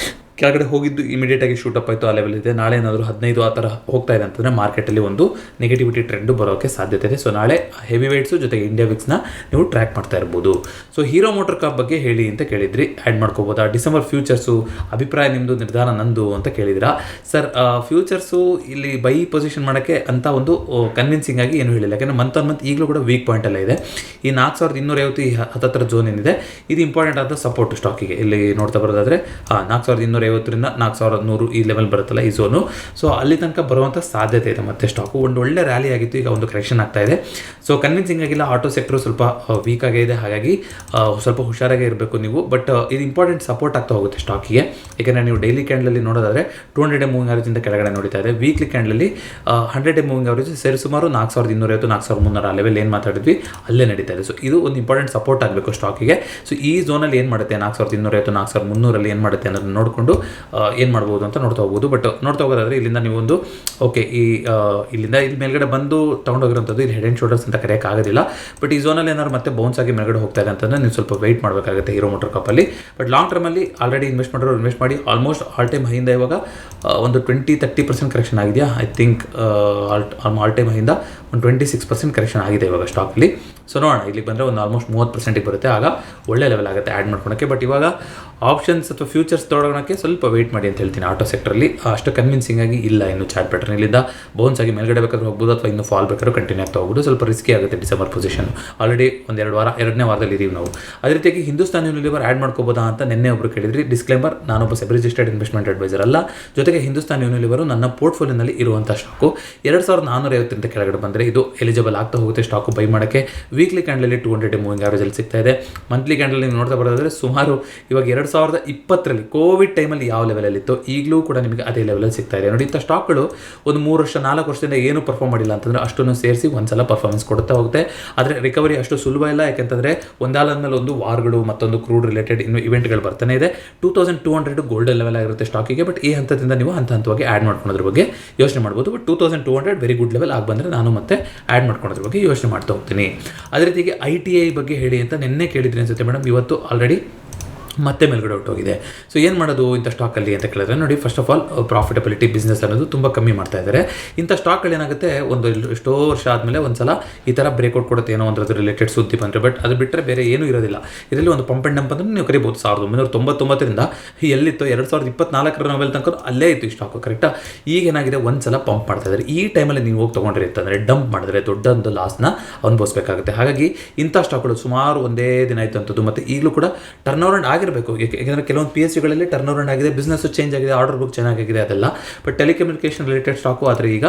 ಕೆಳಗಡೆ ಹೋಗಿದ್ದು ಇಮಿಡಿಯೇಟಾಗಿ ಶೂಟಪ್ ಆಯಿತು, ಆ ಲೆವೆಲ್ ಇದೆ. ನಾಳೆ ಏನಾದರೂ 15 ಆ ಥರ ಹೋಗ್ತಾ ಇದೆ ಅಂತಂದರೆ ಮಾರ್ಕೆಟಲ್ಲಿ ಒಂದು ನೆಗೆಟಿವಿಟಿ ಟ್ರೆಂಡು ಬರೋಕ್ಕೆ ಸಾಧ್ಯತೆ ಇದೆ. ಸೊ ನಾಳೆ ಹೆವಿ ವೇಟ್ಸು ಜೊತೆಗೆ ಇಂಡಿಯಾ ವಿಕ್ಸ್ನ ನೀವು ಟ್ರ್ಯಾಕ್ ಮಾಡ್ತಾ ಇರ್ಬೋದು. ಸೊ ಹೀರೋ ಮೋಟರ್ ಕಾಪ್ ಬಗ್ಗೆ ಹೇಳಿ ಅಂತ ಕೇಳಿದ್ರಿ, ಆ್ಯಡ್ ಮಾಡ್ಕೋಬೋದಾ? ಡಿಸೆಂಬರ್ ಫ್ಯೂಚರ್ಸು ಅಭಿಪ್ರಾಯ ನಿಮ್ಮದು, ನಿರ್ಧಾರ ನಂದು ಅಂತ ಕೇಳಿದಿರಾ ಸರ್. ಫ್ಯೂಚರ್ಸು ಇಲ್ಲಿ ಬೈ ಪೊಸಿಷನ್ ಮಾಡೋಕ್ಕೆ ಅಂತ ಒಂದು ಕನ್ವಿನ್ಸಿಂಗ್ ಆಗಿ ಏನು ಹೇಳಿಲ್ಲ, ಯಾಕಂದರೆ ಮಂತ್ ಆನ್ ಮಂತ್ ಈಗಲೂ ಕೂಡ ವೀಕ್ ಪಾಯಿಂಟ್ ಎಲ್ಲ ಇದೆ. ಈ 4250 ಹತ್ತತ್ರ ಝೋನ್ ಏನಿದೆ, ಇದು ಇಂಪಾರ್ಟೆಂಟ್ ಆದ ಸಪೋರ್ಟ್ ಸ್ಟಾಕಿಗೆ. ಇಲ್ಲಿ ನೋಡ್ತಾ ಬರೋದಾದರೆ 4250 4100 ಈ ಲೆವೆಲ್ ಬರುತ್ತಲ್ಲ ಈ ಝೋನು. ಸೊ ಅಲ್ಲಿ ತನಕ ಬರುವಂಥ ಸಾಧ್ಯತೆ ಇದೆ. ಮತ್ತೆ ಸ್ಟಾಕು ಒಂದು ಒಳ್ಳೆ ರ್ಯಾಲಿ ಆಗಿತ್ತು, ಈಗ ಒಂದು ಕರೆಕ್ಷನ್ ಆಗ್ತಾ ಇದೆ. ಸೊ ಕನ್ವಿನ್ಸಿಂಗ್ ಆಗಿಲ್ಲ. ಆಟೋ ಸೆಕ್ಟರ್ ಸ್ವಲ್ಪ ವೀಕ್ ಆಗೇ ಇದೆ, ಹಾಗಾಗಿ ಸ್ವಲ್ಪ ಹುಷಾರಾಗೇ ಇರಬೇಕು ನೀವು. ಬಟ್ ಇದು ಇಂಪಾರ್ಟೆಂಟ್ ಸಪೋರ್ಟ್ ಆಗ್ತಾ ಹೋಗುತ್ತೆ ಸ್ಟಾಕಿಗೆ. ಯಾಕೆಂದರೆ ನೀವು ಡೈಲಿ ಕ್ಯಾಂಡಲಲ್ಲಿ ನೋಡೋದಾದರೆ 200 ಮೂವಿಂಗ್ ಆವರೇಜಿಂದ ಕೆಳಗಡೆ ನೋಡ್ತಾ ಇದೆ. ವೀಕ್ಲಿ ಕ್ಯಾಂಡಲಲ್ಲಿ 100 ಮೂವಿಂಗ್ ಆವರೇಜ್ ಸೇರಿ ಸುಮಾರು 4250 4300 ಆ ಲೆವೆಲ್ ಏನು ಮಾತಾಡಿದ್ವಿ ಅಲ್ಲೇ ನಡೀತಾ ಇದೆ. ಸೊ ಇದು ಒಂದು ಇಂಪಾರ್ಟೆಂಟ್ ಸಪೋರ್ಟ್ ಆಗಬೇಕು ಸ್ಟಾಕಿಗೆ. ಸೊ ಈ ಝೋನಲ್ಲಿ ಏನು ಮಾಡುತ್ತೆ, 4250 4300 ಏನು ಮಾಡುತ್ತೆ ಅನ್ನೋದನ್ನ ನೋಡಿಕೊಂಡು ಏನು ಮಾಡ್ಬೋದು ಅಂತ ನೋಡ್ತಾ ಹೋಗ್ಬೋದು. ಬಟ್ ನೋಡ್ತಾ ಹೋಗೋದಾದರೆ ಇಲ್ಲಿಂದ ನೀವು ಒಂದು ಓಕೆ, ಇಲ್ಲಿಂದ ಇಲ್ಲಿ ಮೇಲ್ಗಡೆ ಬಂದು ತೊಗೊಂಡೋಗಿರೋಂಥದ್ದು ಇಲ್ಲಿ ಹೆಡ್ ಆ್ಯಂಡ್ ಶೋಲ್ಡರ್ಸ್ ಅಂತ ಕರೆಯೋಕ್ಕಾಗೋದಿಲ್ಲ. ಬಟ್ ಈ ಝೋನಲ್ಲಿ ಏನಾದ್ರು ಮತ್ತೆ ಬೌನ್ಸ್ ಆಗಿ ಮೇಲ್ಗಡೆ ಹೋಗ್ತಾ ಇದೆ ಅಂತಂದರೆ ನೀವು ಸ್ವಲ್ಪ ವೆಯ್ಟ್ ಮಾಡಬೇಕಾಗುತ್ತೆ ಹೀರೋ ಮೋಟರ್ ಕಾಪಲ್ಲಿ. ಬಟ್ ಲಾಂಗ್ ಟರ್ಮಲ್ಲಿ ಆಲ್ರೆಡಿ ಇನ್ವೆಸ್ಟ್ ಮಾಡಿ ಆಲ್ಮೋಸ್ಟ್ ಆಲ್ ಟೈಮ್ ಹೈಯಿಂದ ಇವಾಗ ಒಂದು 20-30% ಕರೆಕ್ಷನ್ ಆಗಿದೆಯಾ, ಐ ಥಿಂಕ್ ಆಲ್ ಟೈಮ್ ಹೈಯಿಂದ ಒಂದು 26% ಕರೆಕ್ಷನ್ ಆಗಿದೆ ಇವಾಗ ಸ್ಟಾಕಲ್ಲಿ. ಸೊ ನೋಡೋಣ, ಇಲ್ಲಿಗೆ ಬಂದರೆ ಒಂದು ಆಲ್ಮೋಸ್ಟ್ 30% ಬರುತ್ತೆ, ಆಗ ಒಳ್ಳೆ ಲೆವೆಲ್ ಆಗುತ್ತೆ ಆ್ಯಡ್ ಮಾಡ್ಕೊಳಕ್ಕೆ. ಬಟ್ ಇವಾಗ ಆಪ್ಷನ್ಸ್ ಅಥವಾ ಫ್ಯೂಚರ್ಸ್ ತೊಗೊಳೋಕ್ಕೆ ಸ್ವಲ್ಪ ವೆಯ್ಟ್ ಮಾಡಿ ಅಂತ ಹೇಳ್ತೀನಿ. ಆಟೋ ಸೆಕ್ಟರಲ್ಲಿ ಅಷ್ಟು ಕನ್ವಿನ್ಸಿಂಗ್ ಆಗಿ ಇಲ್ಲ ಇನ್ನು ಚಾರ್ಟ್ ಪ್ಯಾಟರ್ನ್. ಇಲ್ಲಿಂದ ಬೌನ್ಸ್ ಆಗಿ ಮೇಲ್ಗಡೆ ಬೇಕಾದ್ರೂ ಹೋಗ್ಬೋದು, ಅಥವಾ ಇನ್ನು ಫಾಲ್ ಬೇಕಾದ್ರೂ ಕಂಟಿನ್ಯೂ ಆಗ್ತಾ ಹೋಗ್ಬೋದು. ಸ್ವಲ್ಪ ರಿಸ್ಕಿ ಆಗುತ್ತೆ ಡಿಸೆಂಬರ್ ಪೊಸಿಷನ್. ಆಲ್ರೆಡಿ ಒಂದೆರಡು ವಾರ, 2ನೇ ವಾರದಲ್ಲಿ ಇದ್ದೀವಿ ನಾವು. ಅದೇ ರೀತಿಯಾಗಿ ಹಿಂದೂಸ್ತಾನ್ ಯೂನಿಲಿವರ್ ಆ್ಯಡ್ ಮಾಡ್ಕೋಬೋದಾ ಅಂತ ನಿನ್ನೆ ಒಬ್ಬರು ಕೇಳಿದ್ರಿ. ಡಿಸ್ಕ್ಲೇಮರ್, ನಾನೊಬ್ಬ ಸಬ್ ರಿಜಿಸ್ಟರ್ಡ್ ಇನ್ವೆಸ್ಟ್ಮೆಂಟ್ ಅಡ್ವೈಸರ್ ಅಲ್ಲ. ಜೊತೆಗೆ ಹಿಂದೂಸ್ತಾನ್ ಯೂನಿಲಿವರು ನನ್ನ ಪೋರ್ಟ್ಫೋಲಿಯೋನಲ್ಲಿ ಇರುವಂಥ ಸ್ಟಾಕು. 2450 ಕೆಳಗಡೆ ಬಂದರೆ ಇದು ಎಲಿಜಿಬಲ್ ಆಗ್ತಾ ಹೋಗುತ್ತೆ ಸ್ಟಾಕು ಬೈ ಮಾಡೋಕ್ಕೆ. ವೀಕ್ಲಿ ಕ್ಯಾಂಡಲಲ್ಲಿ 200 ಮೂವಿಂಗ್ ಆವರೇಜಲ್ಲಿ ಸಿಗ್ತಾ ಇದೆ. ಮಂತ್ಲಿ ಕ್ಯಾಂಡಲ್ ನೀವು ನೋಡ್ತಾ ಬರೋದಾದರೆ ಸುಮಾರು ಇವಾಗ 2020ರಲ್ಲಿ ಕೋವಿಡ್ ಟೈಮಲ್ಲಿ ಯಾವ ಲೆವೆಲಲ್ಲಿತ್ತು ಈಗಲೂ ಕೂಡ ನಿಮಗೆ ಅದೇ ಲೆವೆಲಲ್ಲಿ ಸಿಗ್ತಾ ಇದೆ. ನೋಡಿ, ಇಂಥ ಸ್ಟಾಕ್ಗಳು ಒಂದು 3 ವರ್ಷ 4 ವರ್ಷದಿಂದ ಏನು ಪರ್ಫಾರ್ಮ್ ಮಾಡಿಲ್ಲ ಅಂತಂದರೆ ಅಷ್ಟನ್ನು ಸೇರಿಸಿ ಒಂದ್ಸಲ ಪರ್ಫಾರ್ಮೆನ್ಸ್ ಕೊಡ್ತಾ ಹೋಗುತ್ತೆ. ಆದರೆ ರಿಕವರಿ ಅಷ್ಟು ಸುಲಭ ಇಲ್ಲ, ಯಾಕೆಂತಂದರೆ ಒಂದಾದ್ಮೇಲೆ ಒಂದು ವಾರ್ಗಳು ಮತ್ತೊಂದು ಕ್ರೂಡ್ ರಿಲೇಟೆಡ್ ಇವೆಂಟ್ಗಳು ಬರ್ತಾನೆ ಇದೆ. 2200 ಗೋಲ್ಡನ್ ಲೆವೆಲ್ ಆಗಿರುತ್ತೆ ಸ್ಟಾಕಿಗೆ. ಬಟ್ ಈ ಹಂತದಿಂದ ನೀವು ಹಂತವಾಗಿ ಆ್ಯಡ್ ಮಾಡ್ಕೊಳೋದ್ರ ಬಗ್ಗೆ ಯೋಚನೆ ಮಾಡ್ಬೋದು. ಬಟ್ 2200 ವೆರಿ ಗುಡ್ ಲೆವೆಲ್ ಆಗಿ ಬಂದರೆ ನಾನು ಮತ್ತೆ ಆ್ಯಡ್ ಮಾಡ್ಕೊಳೋದ್ರ ಬಗ್ಗೆ ಯೋಚನೆ ಮಾಡ್ತಾ ಹೋಗ್ತೀನಿ. ಅದೇ ರೀತಿಗೆ ITI ಬಗ್ಗೆ ಹೇಳಿ ಅಂತ ನಿನ್ನೆ ಕೇಳಿದ್ರಿ ಅನ್ಸುತ್ತೆ ಮೇಡಮ್. ಇವತ್ತು ಆಲ್ರೆಡಿ ಮತ್ತೆ ಮೇಲ್ಗಡೆ ಹೊರಟೋಗಿದೆ. ಸೊ ಏನು ಮಾಡೋದು ಇಂಥ ಸ್ಟಾಕಲ್ಲಿ ಅಂತ ಕೇಳಿದ್ರೆ, ನೋಡಿ, first of all profitability business ಅನ್ನೋದು ತುಂಬ ಕಮ್ಮಿ ಮಾಡ್ತಾ ಇದ್ದಾರೆ. ಇಂಥ ಸ್ಟಾಕ್ಗಳು ಏನಾಗುತ್ತೆ, ಒಂದು ಎಷ್ಟೋ ವರ್ಷ ಆದಮೇಲೆ ಒಂದು ಸಲ ಈ ಥರ ಬ್ರೇಕ್ಔಟ್ ಕೊಡುತ್ತೆ, ಏನೋ ಒಂದ್ರದ್ದು ರಿಲೇಟೆಡ್ ಸುದ್ದಿ ಬಂದರೆ. ಬಟ್ ಅದು ಬಿಟ್ಟರೆ ಬೇರೆ ಏನೂ ಇರೋದಿಲ್ಲ. ಇದರಲ್ಲಿ ಒಂದು ಪಂಪ್ ಆ್ಯಂಡ್ ಡಂಪ್ ಅಂದರೆ ನೀವು ಕರಿಬೋದು. 1999ರಿಂದ ಎಲ್ಲಿತ್ತು 2024 ಲೆವೆಲ್ ತನಕ ಅಲ್ಲೇ ಇತ್ತು ಈ ಸ್ಟಾಕು, ಕರೆಕ್ಟಾ? ಈಗ ಏನಾಗಿದೆ, ಒಂದು ಸಲ ಪಂಪ್ ಮಾಡ್ತಾ ಇದ್ದಾರೆ. ಈ ಟೈಮಲ್ಲಿ ನೀವು ಹೋಗಿ ತೊಗೊಂಡ್ರಿ ಅಂತಂದರೆ ಡಂಪ್ ಮಾಡಿದ್ರೆ ದೊಡ್ಡ ಒಂದು ಲಾಸ್ನ ಅನುಭವಿಸಬೇಕಾಗುತ್ತೆ. ಹಾಗಾಗಿ ಇಂಥ ಸ್ಟಾಕ್ಗಳು ಸುಮಾರು ಒಂದೇ ದಿನ ಆಯಿತು ಅಂಥದ್ದು. ಮತ್ತು ಈಗಲೂ ಕೂಡ ಟರ್ನ್ ಓವರ್ ಆಗಿರೋ ಆಗಿರಬೇಕು. ಯಾಕೆಂದರೆ ಕೆಲವೊಂದು PSUಗಳಲ್ಲಿ ಟರ್ನ್ ಅರೌಂಡ್ ಆಗಿದೆ, ಬಿಸ್ನೆಸ್ ಚೇಂಜ್ ಆಗಿದೆ, ಆರ್ಡರ್ ಬುಕ್ ಚೆನ್ನಾಗಿದೆ ಅದೆಲ್ಲ. ಬಟ್ ಟೆಲಿಕಮ್ಯುನಿಕೇಷನ್ ರಿಲೇಟೆಡ್ ಸ್ಟಾಕು ಆದರೆ ಈಗ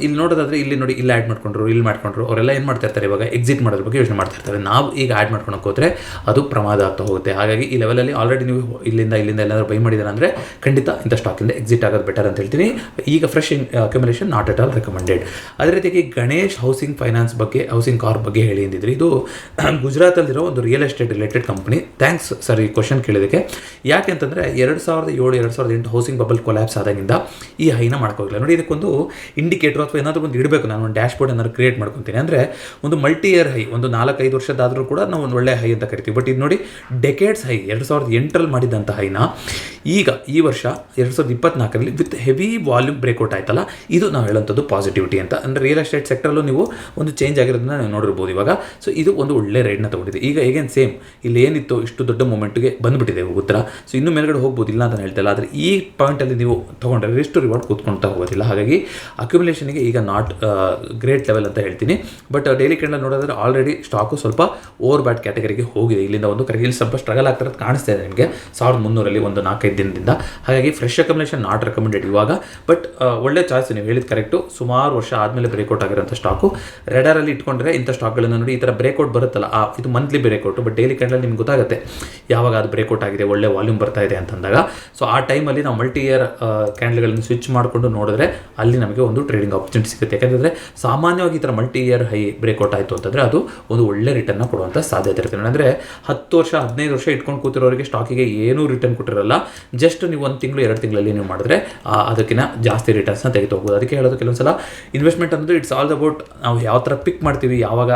ಇಲ್ಲಿ ನೋಡೋದಾದರೆ ಇಲ್ಲಿ ನೋಡಿ, ಇಲ್ಲಿ ಆ್ಯಡ್ ಮಾಡ್ಕೊಂಡ್ರು ಅವರೆಲ್ಲ ಏನು ಮಾಡ್ತಾ ಇರ್ತಾರೆ, ಇವಾಗ ಎಕ್ಸಿಟ್ ಮಾಡೋದ್ರ ಬಗ್ಗೆ ಯೋಚನೆ ಮಾಡ್ತಾ ಇರ್ತಾರೆ. ನಾವು ಈಗ ಆ್ಯಡ್ ಮಾಡ್ಕೊಳಕ್ಕೆ ಹೋದರೆ ಅದು ಪ್ರಮಾದ ಆಗ್ತಾ ಹೋಗುತ್ತೆ. ಹಾಗಾಗಿ ಈ ಲೆವೆಲಲ್ಲಿ ಆಲ್ರೆಡಿ ನೀವು ಇಲ್ಲಿಂದ ಎಲ್ಲಾದರೂ ಬೈ ಮಾಡಿದ್ದೀರಾ ಅಂದರೆ ಖಂಡಿತ ಇಂಥ ಸ್ಟಾಕಿಂದ ಎಕ್ಸಿಟ್ ಆಗೋದು ಬೆಟರ್ ಅಂತ ಹೇಳ್ತೀನಿ. ಈಗ fresh accumulation not at all recommended. ಅದೇ ರೀತಿಯಾಗಿ ಗಣೇಶ್ ಹೌಸಿಂಗ್ ಫೈನಾನ್ಸ್ ಬಗ್ಗೆ, ಹೌಸಿಂಗ್ ಕಾರ್ಪ್ ಬಗ್ಗೆ ಹೇಳಿ ಅಂದಿದ್ರಿ. ಇದು ಗುಜರಾತಲ್ಲಿರೋ ಒಂದು real estate related company. Thanks sir ಈ ಕ್ವಶನ್ ಕೇಳಿದಕ್ಕೆ. ಯಾಕೆ ಅಂತಂದರೆ 2007-2008 ಹೌಸಿಂಗ್ ಬಬಲ್ ಕೊಲ್ಯಾಪ್ಸ್ ಆದಾಗಿಂದ ಈ ಹೈನ ಮಾಡ್ಕೋಗಿಲ್ಲ. ನೋಡಿ, ಇದಕ್ಕೊಂದು ಇಂಡಿಕೇಟರ್ ಅಥವಾ ಏನಾದರೂ ಒಂದು ಇಡಬೇಕು. ನಾನು ಒಂದು ಡ್ಯಾಶ್ ಬೋರ್ಡ್ ಏನಾದ್ರು ಕ್ರಿಯೇಟ್ ಮಾಡ್ಕೊತೀನಿ ಅಂದರೆ ಒಂದು ಮಲ್ಟಿ ಇಯರ್ ಹೈ, ಒಂದು 4-5 ವರ್ಷದಾದರೂ ಕೂಡ ನಾವು ಒಂದು ಒಳ್ಳೆ ಹೈ ಅಂತ ಕರಿತೀವಿ. ಬಟ್ ಇದು ನೋಡಿ, ಡೆಕೇಡ್ಸ್ ಹೈ 2008ರಲ್ಲಿ ಮಾಡಿದಂಥ ಹೈನ ಈಗ ಈ ವರ್ಷ 2024ರಲ್ಲಿ ವಿತ್ ಹೆವಿ ವಾಲ್ಯೂಮ್ ಬ್ರೇಕ್ಔಟ್ ಆಯ್ತಲ್ಲ, ಇದು ನಾವು ಹೇಳೋಂಥದ್ದು ಪಾಸಿಟಿವಿಟಿ ಅಂತ. ಅಂದರೆ ರಿಯಲ್ ಎಸ್ಟೇಟ್ ಸೆಕ್ಟರಲ್ಲೂ ನೀವು ಒಂದು ಚೇಂಜ್ ಆಗಿರೋದನ್ನ ನೀವು ನೋಡಿರ್ಬೋದು ಇವಾಗ. ಸೊ ಇದು ಒಂದು ಒಳ್ಳೆ ರೈಡ್ನ ತೊಗೊಂಡಿದೆ. ಈಗ ಹೇಗೇನು ಸೇಮ್ ಇಲ್ಲಿ ಏನಿತ್ತು ಇಷ್ಟು ದೊಡ್ಡ ಮೂಮೆಂಟ್ಗೆ ಬಂದುಬಿಟ್ಟಿದೆ ಉತ್ತರ. ಸೊ ಇನ್ನೂ ಮೇಲ್ಗಡೆ ಹೋಗ್ಬೋದು, ಇಲ್ಲ ಅಂತ ಹೇಳ್ತಿಲ್ಲ. ಆದರೆ ಈ ಪಾಯಿಂಟಲ್ಲಿ ನೀವು ತೊಗೊಂಡ್ರೆ ರಿಸ್ಟ್ ರಿವಾರ್ಡ್ ಕೂತ್ಕೊಳ್ತಾ ಹೋಗೋದಿಲ್ಲ. ಹಾಗಾಗಿ ಅಕ್ಯುಮುಲೇಷನ್ಗೆ ಈಗ ನಾಟ್ ಗ್ರೇಟ್ ಲೆವೆಲ್ ಅಂತ ಹೇಳ್ತೀನಿ. ಬಟ್ ಡೈಲಿ ಕ್ಯಾಂಡಲ್ ನೋಡೋದ್ರೆ ಆಲ್ರೆಡಿ ಸ್ಟಾಕು ಸ್ವಲ್ಪ ಓವರ್ ಬ್ಯಾಟ್ ಕ್ಯಾಟಗರಿಗೆ ಹೋಗಿದೆ. ಇಲ್ಲಿಂದ ಒಂದು ಇಲ್ಲಿ ಸ್ವಲ್ಪ ಸ್ಟ್ರಗಲ್ ಆಗ್ತಿರೋದು ಕಾಣಿಸ್ತಾ ಇದೆ ನಿಮಗೆ 1300 ಒಂದು 4-5 ದಿನದಿಂದ. ಹಾಗಾಗಿ ಫ್ರೆಶ್ ಅಕ್ಯುಮುಲೇಷನ್ ನಾಟ್ ರೆಕಮೆಂಡೆಡ್ ಇವಾಗ. ಬಟ್ ಒಳ್ಳೆ ಚಾಯ್ಸ್, ನೀವು ಹೇಳಿದ ಕರೆಕ್ಟು. ಸುಮಾರು ವರ್ಷ ಆದಮೇಲೆ ಬ್ರೇಕ್ಔಟ್ ಆಗಿರೋಂಥ ಸ್ಟಾಕು ರೆಡರಲ್ಲಿ ಇಟ್ಕೊಂಡ್ರೆ ಇಂಥ ಸ್ಟಾಕ್ಗಳನ್ನು ನೋಡಿ, ಈ ಥರ ಬ್ರೇಕ್ಔಟ್ ಬರುತ್ತಲ್ಲ, ಇದು ಮಂತ್ಲಿ ಬ್ರೇಕ್ಔಟು. ಬಟ್ ಡೈಲಿ ಕ್ಯಾಂಡಲ್ ನಿಮ್ಗೆ ಗೊತ್ತಾಗುತ್ತೆ ಯಾವಾಗ ಅದು ಬ್ರೇಕ್ಔಟ್ ಆಗಿದೆ, ಒಳ್ಳೆ ವಾಲ್ಯೂಮ್ ಬರ್ತಾ ಇದೆ ಅಂತಂದಾಗ. ಸೊ ಆ ಟೈಮಲ್ಲಿ ನಾವು ಮಲ್ಟಿ ಇಯರ್ ಕ್ಯಾಂಡಲ್ಗಳನ್ನು ಸ್ವಿಚ್ ಮಾಡಿಕೊಂಡು ನೋಡಿದ್ರೆ ಅಲ್ಲಿ ನಮಗೆ ಒಂದು ಟ್ರೇಡಿಂಗ್ ಆಪರ್ಚುನಿಟಿ ಸಿಗುತ್ತೆ. ಯಾಕಂದರೆ ಸಾಮಾನ್ಯವಾಗಿ ಈ ಥರ ಮಲ್ಟಿ ಇಯರ್ ಹೈ ಬ್ರೇಕ್ಔಟ್ ಆಯಿತು ಅಂತಂದರೆ ಅದು ಒಂದು ಒಳ್ಳೆ ರಿಟರ್ನ್ನ ಕೊಡುವಂಥ ಸಾಧ್ಯತೆ ಇರುತ್ತೆ. ಅಂದರೆ 10 ವರ್ಷ 15 ವರ್ಷ ಇಟ್ಕೊಂಡು ಕೂತಿರೋರಿಗೆ ಸ್ಟಾಕಿಗೆ ಏನೂ ರಿಟರ್ನ್ ಕೊಟ್ಟಿರಲ್ಲ. ಜಸ್ಟ್ ನೀವು 1 ತಿಂಗಳು 2 ತಿಂಗಳಲ್ಲಿ ನೀವು ಮಾಡಿದ್ರೆ ಅದಕ್ಕಿಂತ ಜಾಸ್ತಿ ರಿಟರ್ನ್ಸ್ನ ತೆಗೆದು ಹೋಗ್ಬೋದು. ಅದಕ್ಕೆ ಹೇಳೋದು, ಕೆಲವೊಂದು ಸಲ ಇನ್ವೆಸ್ಟ್ಮೆಂಟ್ ಅನ್ನೋದು ಇಟ್ಸ್ ಆಲ್ ಅಬೌಟ್ ನಾವು ಯಾವ ಥರ ಪಿಕ್ ಮಾಡ್ತೀವಿ, ಯಾವಾಗ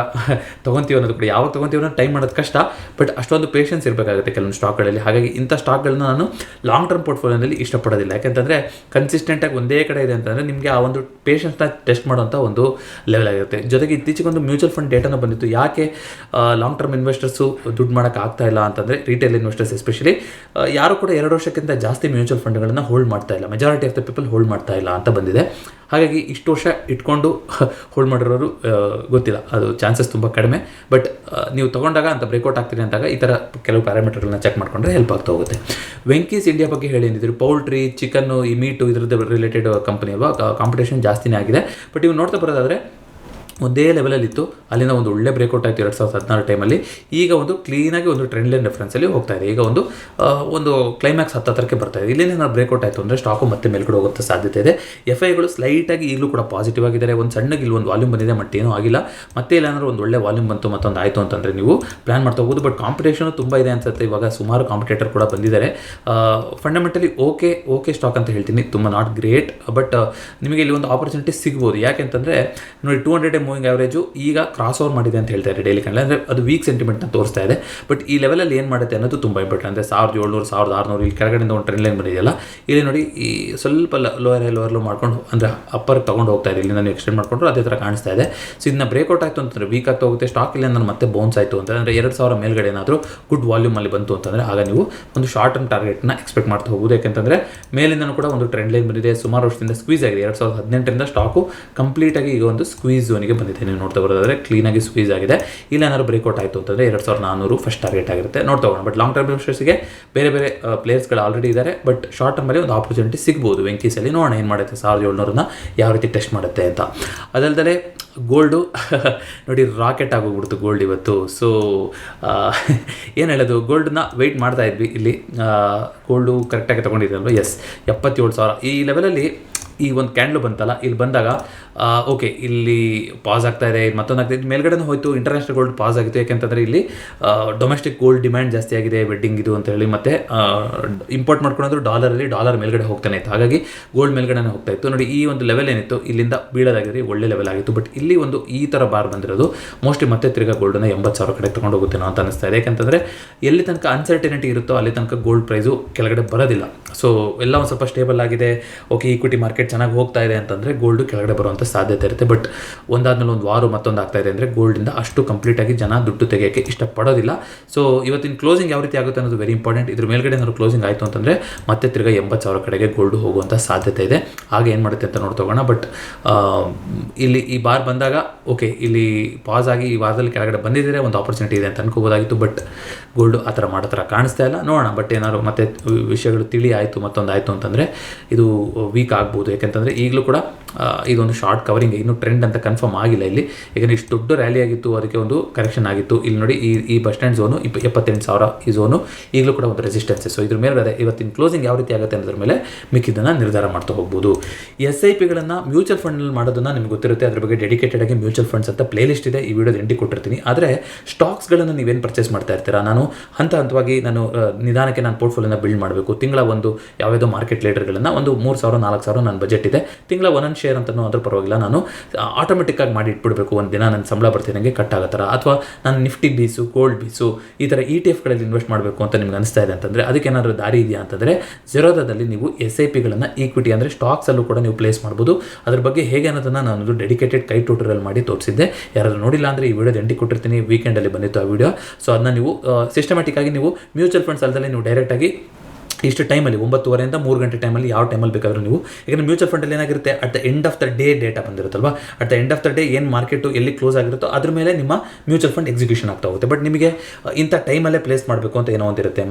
ತೊಗೊತೀವಿ ಅನ್ನೋದು ಕೂಡ. ಯಾವಾಗ ತೊಗೊತೀವಿ ಅನ್ನೋದು ಟೈಮ್ ಮಾಡೋದು ಕಷ್ಟ, ಬಟ್ ಅಷ್ಟೊಂದು ಪೇಷನ್ಸ್ ಇರಬೇಕಾಗುತ್ತೆ ಕೆಲವೊಂದು ಸ್ಟಾಕ್ಗಳಲ್ಲಿ. ಹಾಗಾಗಿ ಇಂಥ ಸ್ಟಾಕ್ಗಳನ್ನ ನಾನು ಲಾಂಗ್ ಟರ್ಮ್ ಪೋರ್ಟ್ಫೋಲಿಯೋನಲ್ಲಿ ಇಷ್ಟಪಡೋದಿಲ್ಲ. ಯಾಕೆಂತಂದರೆ ಕನ್ಸಿಸ್ಟೆಂಟಾಗಿ ಒಂದೇ ಕಡೆ ಇದೆ ಅಂತಂದರೆ ನಿಮಗೆ ಆ ಒಂದು ಪೇಷನ್ಸ್ನ ಟೆಸ್ಟ್ ಮಾಡೋಂಥ ಒಂದು ಲೆವೆಲ್ ಆಗಿರುತ್ತೆ. ಜೊತೆಗೆ ಇತ್ತೀಚೆಗೆ ಒಂದು ಮ್ಯೂಚುವಲ್ ಫಂಡ್ ಡೇಟಾನು ಬಂದಿತ್ತು. ಯಾಕೆ ಲಾಂಗ್ ಟರ್ಮ್ ಇನ್ವೆಸ್ಟರ್ಸು ದುಡ್ಡು ಮಾಡೋಕ್ಕೆ ಆಗ್ತಾ ಇಲ್ಲ ಅಂತಂದರೆ, ರಿಟೇಲ್ ಇನ್ವೆಸ್ಟರ್ಸ್ ಎಸ್ಪೆಷಲಿ ಯಾರು ಕೂಡ 2 ವರ್ಷಕ್ಕಿಂತ ಜಾಸ್ತಿ ಮ್ಯೂಚುವಲ್ ಫಂಡ್ಗಳನ್ನು ಹೋಲ್ಡ್ ಮಾಡ್ತಾ ಇಲ್ಲ. Majority of the people hold ಮಾಡ್ತಾ ಇಲ್ಲ ಅಂತ ಬಂದಿದೆ. ಹಾಗಾಗಿ ಇಷ್ಟು ವರ್ಷ ಇಟ್ಕೊಂಡು ಹೋಲ್ಡ್ ಮಾಡಿರೋರು ಗೊತ್ತಿಲ್ಲ, ಅದು ಚಾನ್ಸಸ್ ತುಂಬ ಕಡಿಮೆ. ಬಟ್ ನೀವು ತೊಗೊಂಡಾಗ ಅಂತ ಬ್ರೇಕ್ಔಟ್ ಆಗ್ತಿದೆ ಅಂದಾಗ ಈ ಥರ ಕೆಲವು ಪ್ಯಾರಾಮೀಟರ್ಗಳನ್ನ ಚೆಕ್ ಮಾಡಿಕೊಂಡ್ರೆ ಹೆಲ್ಪ್ ಆಗ್ತಾ ಹೋಗುತ್ತೆ. ವೆಂಕೀಸ್ ಇಂಡಿಯಾ ಬಗ್ಗೆ ಹೇಳಿ ಅಂದಿದ್ರು. ಪೌಲ್ಟ್ರಿ, ಚಿಕನ್ನು, ಈ ಮೀಟು ಇದರದ್ದು ರಿಲೇಟೆಡ್ ಕಂಪನಿ ಅಲ್ವಾ, ಕಾಂಪಿಟೇಷನ್ ಜಾಸ್ತಿನೇ ಆಗಿದೆ. ಬಟ್ ಇವು ನೋಡ್ತಾ ಬರೋದಾದರೆ ಒಂದೇ ಲೆವೆಲಲ್ಲಿತ್ತು, ಅಲ್ಲಿಂದ ಒಂದು ಒಳ್ಳೆ ಬ್ರೇಕ್ಔಟ್ ಆಯಿತು 2016 ಟೈಮಲ್ಲಿ. ಈಗ ಒಂದು ಕ್ಲೀನಾಗಿ ಒಂದು ಟ್ರೆಂಡ್ ಲೈನ್ ರೆಫರೆನ್ಸಲ್ಲಿ ಹೋಗ್ತಾ ಇದೆ. ಈಗ ಒಂದು ಕ್ಲೈಮ್ಯಾಕ್ಸ್ ಹತ್ತತ್ರಕ್ಕೆ ಬರ್ತಾ ಇದೆ. ಇಲ್ಲಿಂದ ನಾವು ಬ್ರೇಕ್ಔಟ್ ಆಯಿತು ಅಂದರೆ ಸ್ಟಾಕು ಮತ್ತೆ ಮೇಲ್ಗಡೆ ಹೋಗುತ್ತೆ ಸಾಧ್ಯತೆ ಇದೆ. FIಗಳು ಸ್ಲೈಟಾಗಿ ಈಗಲೂ ಕೂಡ ಪಾಸಿಟಿವ್ ಆಗಿದ್ದಾರೆ. ಒಂದು ಸಣ್ಣಗೆ ಇಲ್ಲಿ ಒಂದು ವಾಲ್ಯೂಮ್ ಬಂದಿದೆ, ಮತ್ತೆ ಏನೂ ಆಗಿಲ್ಲ. ಮತ್ತೆ ಇಲ್ಲಾಂದ್ರೆ ಒಂದು ಒಳ್ಳೆ ವಾಲ್ಯೂಮ್ ಬಂತು, ಮತ್ತೊಂದು ಆಯಿತು ಅಂತಂದರೆ ನೀವು ಪ್ಲಾನ್ ಮಾಡ್ತಾ ಹೋಗೋದು. ಬಟ್ ಕಾಂಪಿಟೇಷನು ತುಂಬ ಇದೆ ಅನ್ಸುತ್ತೆ. ಇವಾಗ ಸುಮಾರು ಕಾಂಪಿಟೇಟರ್ ಕೂಡ ಬಂದಿದ್ದಾರೆ. ಫಂಡಮೆಂಟಲಿ ಓಕೆ ಸ್ಟಾಕ್ ಅಂತ ಹೇಳ್ತೀನಿ, ತುಂಬ ನಾಟ್ ಗ್ರೇಟ್. ಬಟ್ ನಿಮಗೆ ಇಲ್ಲಿ ಒಂದು ಆಪರ್ಚುನಿಟಿ ಸಿಗ್ಬೋದು. ಯಾಕೆಂತಂದರೆ ನೋಡಿ, 200 ಮೂವಿಂಗ್ ಆವರೇಜು ಈಗ ಕ್ರಾಸ್ ಓವರ್ ಮಾಡಿದೆ ಅಂತ ಹೇಳ್ತಾರೆ ಡೈಲಿ ಕ್ಯಾಂಡಲ್. ಅಂದರೆ ಅದು ವೀಕ್ ಸೆಂಟಿಮೆಂಟ್ನ ತೋರಿಸ್ತಾ ಇದೆ. ಬಟ್ ಈ ಲೆವೆಲಲ್ಲಿ ಏನು ಮಾಡುತ್ತೆ ಅನ್ನೋದು ತುಂಬ ಇಂಪಾರ್ಟೆಂಟ್. ಅಂದರೆ 1700, 1600 ಇಲ್ಲಿ ಕೆಳಗಡೆಯಿಂದ ಒಂದು ಟ್ರೆಂಡ್ ಲೈನ್ ಬಂದಿದೆಯಲ್ಲ, ಇಲ್ಲಿ ನೋಡಿ ಈ ಸ್ವಲ್ಪ ಲೋವರ್ ಲೋ ಮಾಡ್ಕೊಂಡು ಅಂದರೆ ಅಪ್ಪರ್ ತೊಗೊಂಡು ಹೋಗ್ತಾ ಇದೆ. ಇಲ್ಲಿ ನಾನು ಎಕ್ಸ್ಟೆಂಡ್ ಮಾಡಿಕೊಂಡ್ರು ಅದೇ ಥರ ಕಾಣಿಸ್ತಾ ಇದೆ. ಸೊ ಇದನ್ನ ಬ್ರೇಕ್ಔಟ್ ಆಯಿತು ಅಂತಂದರೆ ವೀಕ್ ಆಗ್ತಾ ಹೋಗುತ್ತೆ. ಸ್ಟಾಕ್ ಇಲ್ಲಿ ನಾನು ಮತ್ತೆ ಬೌನ್ಸ್ ಆಯಿತು ಅಂತಂದರೆ 2000 ಮೇಲ್ಗಡೆ ಏನಾದರೂ ಗುಡ್ ವಾಲ್ಯೂಮಲ್ಲಿ ಬಂತು ಅಂತಂದರೆ ಆಗ ನೀವು ಒಂದು ಶಾರ್ಟ್ ಟರ್ಮ್ ಟಾರ್ಗೆಟ್ನ ಎಕ್ಸ್ಪೆಕ್ಟ್ ಮಾಡ್ತಾ ಹೋಗೋದು. ಯಾಕೆಂತಂದರೆ ಮೇಲಿಂದನೂ ಕೂಡ ಒಂದು ಟ್ರೆಂಡ್ ಲೈನ್ ಬಂದಿದೆ. ಸುಮಾರು ವರ್ಷದಿಂದ ಸ್ಕ್ವೀಸ್ ಆಗಿದೆ. 2018ರಿಂದ ಸ್ಟಾಕು ಕಂಪ್ಲೀಟಾಗಿ ಈಗ ಒಂದು ಸ್ಕ್ವೀಸ್ ಝೋನಿಗೆ ಬಂದಿದೆ. ನೀವು ನೋಡ್ತಾ ಬರೋದಾದರೆ ಕ್ಲೀನಾಗಿ ಸ್ಕ್ವೀಸ್ ಆಗಿದೆ. ಇಲ್ಲ ಏನಾದ್ರು ಬ್ರೇಕ್ಔಟ್ ಆಯಿತು ಅಂತಂದರೆ 2400 ಫಸ್ಟ್ ಟಾರ್ಗೆಟ್ ಆಗಿರುತ್ತೆ. ನೋಡ್ತಾ ಹೋಗೋಣ. ಬಟ್ ಲಾಂಗ್ ಟರ್ಮ್ ಇನ್ವೆಸ್ಟರ್ಸ್ಗೆ ಬೇರೆ ಪ್ಲೇಯರ್ಸ್ಗಳು ಆಲ್ರೆಡಿ ಇದ್ದಾರೆ. ಬಟ್ ಶಾರ್ಟ್ ಟರ್ಮಲ್ಲಿ ಒಂದು ಆಪರ್ಚುನಿಟಿ ಸಿಗ್ಬೋದು. ವೆಂಕೀಸಲ್ಲಿ ನೋಡೋಣ ಏನು ಮಾಡುತ್ತೆ, 1700ನ ಯಾವ ರೀತಿ ಟೆಸ್ಟ್ ಮಾಡುತ್ತೆ ಅಂತ. ಅದಲ್ಲದೆ ಗೋಲ್ಡು ನೋಡಿ ರಾಕೆಟ್ ಆಗೋಗ್ಬಿಡ್ತು ಗೋಲ್ಡ್ ಇವತ್ತು. ಸೊ ಏನು ಹೇಳೋದು, ಗೋಲ್ಡನ್ನ ವೆಯ್ಟ್ ಮಾಡ್ತಾ ಇದ್ವಿ. ಇಲ್ಲಿ ಗೋಲ್ಡು ಕರೆಕ್ಟಾಗಿ ತೊಗೊಂಡಿದ್ದಲ್ವ, ಎಸ್ 77,000 ಈ ಲೆವೆಲಲ್ಲಿ ಈ ಒಂದು ಕ್ಯಾಂಡ್ಲು ಬಂತಲ್ಲ, ಇಲ್ಲಿ ಬಂದಾಗ ಓಕೆ ಇಲ್ಲಿ ಪಾಸ್ ಆಗ್ತಾ ಇದೆ, ಮತ್ತೊಂದು ಆಗ್ತಾ ಇದೆ. ಮೇಲ್ಗಡೆನೂ ಹೋಯಿತು, ಇಂಟರ್ನ್ಯಾಷನಲ್ ಗೋಲ್ಡ್ ಪಾಸ್ ಆಗಿತ್ತು. ಯಾಕೆಂತಂದರೆ ಇಲ್ಲಿ ಡೊಮೆಸ್ಟಿಕ್ ಗೋಲ್ಡ್ ಡಿಮ್ಯಾಂಡ್ ಜಾಸ್ತಿ ಆಗಿದೆ, ವೆಡ್ಡಿಂಗ್ ಇದು ಅಂತ ಹೇಳಿ. ಮತ್ತು ಇಂಪೋರ್ಟ್ ಮಾಡ್ಕೊಂಡ್ರು ಡಾಲರ್ ಮೇಲ್ಗಡೆ ಹೋಗ್ತಾನೆ ಇತ್ತು. ಹಾಗಾಗಿ ಗೋಲ್ಡ್ ಮೇಲ್ಗಡೆ ಹೋಗ್ತಾ ಇತ್ತು. ನೋಡಿ ಈ ಒಂದು ಲೆವೆಲ್ ಏನಿತ್ತು ಇಲ್ಲಿಂದ ಬೀಳೋದಾಗಿದ್ರೆ ಒಳ್ಳೆ ಲೆವೆಲ್ ಆಗಿತ್ತು. ಬಟ್ ಇಲ್ಲಿ ಒಂದು ಈ ಥರ ಬಾರ್ ಬಂದಿರೋದು ಮೋಸ್ಟ್ಲಿ ಮತ್ತೆ ತಿರ್ಗಾ ಗೋಲ್ಡನ್ನು 80,000 ಕಡೆ ತೊಗೊಂಡು ಹೋಗುತ್ತೇನೋ ಅಂತ ಅನಿಸ್ತಾ ಇದೆ. ಯಾಕೆಂತಂದರೆ ಎಲ್ಲಿ ತನಕ ಅನ್ಸರ್ಟಿನಿಟಿ ಇರುತ್ತೋ ಅಲ್ಲಿ ತನಕ ಗೋಲ್ಡ್ ಪ್ರೈಸು ಕೆಳಗಡೆ ಬರೋದಿಲ್ಲ. ಸೊ ಎಲ್ಲ ಒಂದು ಸ್ವಲ್ಪ ಸ್ಟೇಬಲ್ ಆಗಿದೆ. ಓಕೆ, ಈಕ್ವಿಟಿ ಮಾರ್ಕೆಟ್ ಮಾರ್ಕೆಟ್ ಚೆನ್ನಾಗಿ ಹೋಗ್ತಾ ಇದೆ ಅಂತಂದರೆ ಗೋಲ್ಡು ಕೆಳಗಡೆ ಬರುವಂಥ ಸಾಧ್ಯತೆ ಇರುತ್ತೆ. ಬಟ್ ಒಂದಾದ್ಮೇಲೆ ಒಂದು ವಾರ ಮತ್ತೊಂದು ಆಗ್ತಾ ಇದೆ ಅಂದರೆ ಗೋಲ್ಡಿಂದ ಅಷ್ಟು ಕಂಪ್ಲೀಟಾಗಿ ಜನ ದುಡ್ಡು ತೆಗೆಯೋಕ್ಕೆ ಇಷ್ಟಪಡೋದಿಲ್ಲ. ಸೊ ಇವತ್ತಿನ ಕ್ಲೋಸಿಂಗ್ ಯಾವ ರೀತಿ ಆಗುತ್ತೆ ಅನ್ನೋದು ವೆರಿ ಇಂಪಾರ್ಟೆಂಟ್. ಇದ್ರ ಮೇಲ್ಗಡೆ ಏನಾದ್ರು ಕ್ಲೋಸಿಂಗ್ ಆಯಿತು ಅಂತಂದರೆ ಮತ್ತೆ ತಿರ್ಗಾ 80,000 ಕಡೆಗೆ ಗೋಲ್ಡು ಹೋಗುವಂಥ ಸಾಧ್ಯತೆ ಇದೆ. ಹಾಗೆ ಏನು ಮಾಡುತ್ತೆ ಅಂತ ನೋಡ್ತೋಗೋಣ. ಬಟ್ ಇಲ್ಲಿ ಈ ಬಾರ್ ಬಂದಾಗ ಓಕೆ, ಇಲ್ಲಿ ಪಾಸ್ ಆಗಿ ಈ ವಾರದಲ್ಲಿ ಕೆಳಗಡೆ ಬಂದಿದ್ದರೆ ಒಂದು ಆಪರ್ಚುನಿಟಿ ಇದೆ ಅಂತ ಅನ್ಕೋಬೋದಾಗಿತ್ತು. ಬಟ್ ಗೋಲ್ಡು ಆ ಥರ ಮಾಡೋ ಥರ ಕಾಣಿಸ್ತಾ ಇಲ್ಲ. ನೋಡೋಣ. ಬಟ್ ಏನಾದ್ರು ಮತ್ತೆ ವಿಷಯಗಳು ತಿಳಿ ಆಯಿತು ಮತ್ತೊಂದು ಆಯಿತು ಅಂತಂದರೆ ಇದು ವೀಕ್ ಆಗ್ಬೋದು. ಯಾಕೆಂತಂದರೆ ಈಗಲೂ ಕೂಡ ಇದೊಂದು ಶಾರ್ಟ್ ಕವರಿಂಗ್, ಇನ್ನೂ ಟ್ರೆಂಡ್ ಅಂತ ಕನ್ಫರ್ಮ್ ಆಗಿಲ್ಲ ಇಲ್ಲಿ. ಯಾಕಂದರೆ ಇಷ್ಟು ದೊಡ್ಡ ರ್ಯಾಲಿ ಆಗಿತ್ತು, ಅದಕ್ಕೆ ಒಂದು ಕರೆಕ್ಷನ್ ಆಗಿತ್ತು. ಇಲ್ಲಿ ನೋಡಿ ಈ ಬಸ್ ಸ್ಟ್ಯಾಂಡ್ ಝೋನು 78,000 ಈ ಝೋನು ಈಗಲೂ ಕೂಡ ಒಂದು ರೆಸಿಸ್ಟೆನ್ಸ್. ಸೊ ಇದ್ರ ಮೇಲೆ ಇವತ್ತಿನ ಕ್ಲೋಸಿಂಗ್ ಯಾವ ರೀತಿ ಆಗುತ್ತೆ ಅನ್ನೋದ್ರ ಮೇಲೆ ಮಿಕ್ಕಿದ್ದನ್ನು ನಿರ್ಧಾರ ಮಾಡ್ತಾ ಹೋಗ್ಬೋದು. SIPಗಳನ್ನು ಮ್ಯೂಚುವಲ್ ಫಂಡ್ನಲ್ಲಿ ಮಾಡೋದನ್ನು ನಿಮ್ಗೆ ಗೊತ್ತಿರುತ್ತೆ. ಅದ್ರ ಬಗ್ಗೆ ಡೆಡಿಕೇಟೆಡ್ ಆಗಿ ಮ್ಯೂಚುವಲ್ ಫಂಡ್ಸ್ ಅಂತ ಪ್ಲೇ ಲಿಸ್ಟ್ ಇದೆ, ಈ ವಿಡಿಯೋದ ಎಂಡಿ ಕೊಟ್ಟಿರ್ತೀನಿ. ಆದರೆ ಸ್ಟಾಕ್ಸ್ಗಳನ್ನು ನೀವೇನು ಪರ್ಚೇಸ್ ಮಾಡ್ತಾ ಇರ್ತೀರಾ, ನಾನು ಹಂತವಾಗಿ ನಾನು ನಿಧಾನಕ್ಕೆ ನಾನು ಪೋರ್ಟ್ಫೋಲಿಯೋನ ಬಿಲ್ಡ್ ಮಾಡಬೇಕು. ತಿಂಗಳ ಒಂದು ಯಾವುದೋ ಮಾರ್ಕೆಟ್ ಲೀಡರ್ಗಳನ್ನು ಒಂದು 3,000 4,000 ನನ್ನ ಬಜೆಟ್ ಇದೆ. ತಿಂಗಳ ಒಂದೊಂದು ಶೇರ್ ಅಂತಲೂ ಅದ್ರ ಪರವಾಗಿಲ್ಲ, ನಾನು ಆಟೋಮೆಟಿಕ್ಕಾಗಿ ಮಾಡಿ ಇಟ್ಬಿಡಬೇಕು. ಒಂದು ದಿನ ನನ್ನ ಸಂಬಳ ಬರ್ತಿದ್ದಂಗೆ ಕಟ್ ಆಗೋ ಥರ, ಅಥವಾ ನಾನು ನಿಫ್ಟಿ ಬೀಸು, ಗೋಲ್ಡ್ ಬೀಸು ಈ ಥರ ETF ಇನ್ವೆಸ್ಟ್ ಮಾಡಬೇಕು ಅಂತ ನಿಮ್ಗೆ ಅನಿಸ್ತಾ ಇದೆ ಅಂತಂದರೆ ಅದಕ್ಕೆ ಏನಾದರೂ ದಾರಿ ಇದೆಯಾ ಅಂತಂದರೆ ಝೆರೋದಾದಲ್ಲಿ ನೀವು SIPಗಳನ್ನು ಈಕ್ವಿಟಿ ಅಂದರೆ ಸ್ಟಾಕ್ಸಲ್ಲೂ ಕೂಡ ನೀವು ಪ್ಲೇಸ್ ಮಾಡ್ಬೋದು. ಅದ್ರ ಬಗ್ಗೆ ಹೇಗೆ ಅನ್ನೋದನ್ನು ನಾನು ಡೆಡಿಕೇಟೆಡ್ ಕೈ ಟ್ಯೂಟೋರಿಯಲ್ ಮಾಡಿ ತೋರಿಸಿದ್ದೆ. ಯಾರಾದರೂ ನೋಡಿಲ್ಲ ಅಂದರೆ ಈ ವಿಡಿಯೋದ ಎಂಡಿ ಕೊಟ್ಟಿರ್ತೀನಿ. ವೀಕೆಂಡಲ್ಲಿ ಬಂದಿತ್ತು ಆ ವಿಡಿಯೋ. ಸೊ ಅದನ್ನ ನೀವು ಸಿಸ್ಟಮ್ಯಾಟಿಕ್ ಆಗಿ ನೀವು ಮ್ಯೂಚುವಲ್ ಫಂಡ್ಸ್ ಅಲ್ಲದೆ ನೀವು ಡೈರೆಕ್ಟಾಗಿ ಇಷ್ಟು ಟೈಮಲ್ಲಿ 9:30 ಮೂರು ಗಂಟೆ ಟೈಮಲ್ಲಿ ಯಾವ ಟೈಮಲ್ಲಿ ಬೇಕಾದರೂ ನೀವು, ಯಾಕಂದರೆ ಮ್ಯೂಚುವಲ್ ಫಂಡಲ್ಲಿ ಏನಾಗಿರುತ್ತೆ, at the end of the day data ಬಂದಿರುತ್ತಲ್ವ, at the end of the day ಏನು ಮಾರ್ಕೆಟು ಎಲ್ಲಿ ಕ್ಲೋಸ್ ಆಗಿರುತ್ತೋ ಅದ್ರ ಮೇಲೆ ನಿಮ್ಮ ಮ್ಯೂಚುವಲ್ ಫಂಡ್ ಎಕ್ಸಿಕ್ಯೂಷನ್ ಆಗ್ತಾ ಹೋಗುತ್ತೆ. ಬಟ್ ನಿಮಗೆ ಇಂಥ ಟೈಮಲ್ಲೇ ಪ್ಲೇಸ್ ಮಾಡಬೇಕು ಅಂತ ಏನೋ ಒಂದಿರುತ್ತೆ,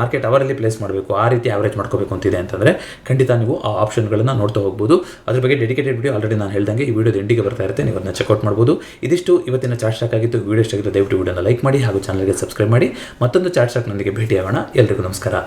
ಮಾರ್ಕೆಟ್ ಅವರಲ್ಲಿ ಪ್ಲೇಸ್ ಮಾಡಬೇಕು, ಆ ರೀತಿ ಆವರೇಜ್ ಮಾಡ್ಕೋಬೇಕು ಅಂತಿದೆ ಅಂತಂದರೆ ಖಂಡಿತ ನೀವು ಆ ಆಪ್ಷನ್ಗಳನ್ನು ನೋಡ್ತಾ ಹೋಗ್ಬೋದು. ಅದ್ರ ಬಗ್ಗೆ ಡೆಡಿಕೇಟೆಡ್ ವಿಡಿಯೋ ಆಲ್ರೆಡಿ ನಾನು ಹೇಳ್ದಂಗೆ ಈ ವಿಡಿಯೋದ ಎಂಡಿಗೆ ಬರ್ತಾ ಇರುತ್ತೆ, ನೀವು ಅದನ್ನ ಚೆಕ್ಔಟ್ ಮಾಡ್ಬೋದು. ಇದಿಷ್ಟು ಇವತ್ತಿನ ಚಾರ್ಟ್ ಸ್ಟಾಕ್ ಆಗಿತ್ತು. ವಿಡಿಯೋ ಇಷ್ಟ ಆಗಿದ್ದು ದಯವಿಟ್ಟು ವಿಡಿಯೋನ ಲೈಕ್ ಮಾಡಿ ಹಾಗೂ ಚಾನಲ್ಗೆ ಸಬ್ಸ್ಕ್ರೈಬ್ ಮಾಡಿ. ಮತ್ತೊಂದು ಚಾರ್ಟ್ ಸ್ಟಾಕ್ನೊಂದಿಗೆ ಭೇಟಿಯಾಗೋಣ. ಎಲ್ರಿಗೂ ನಮಸ್ಕಾರ.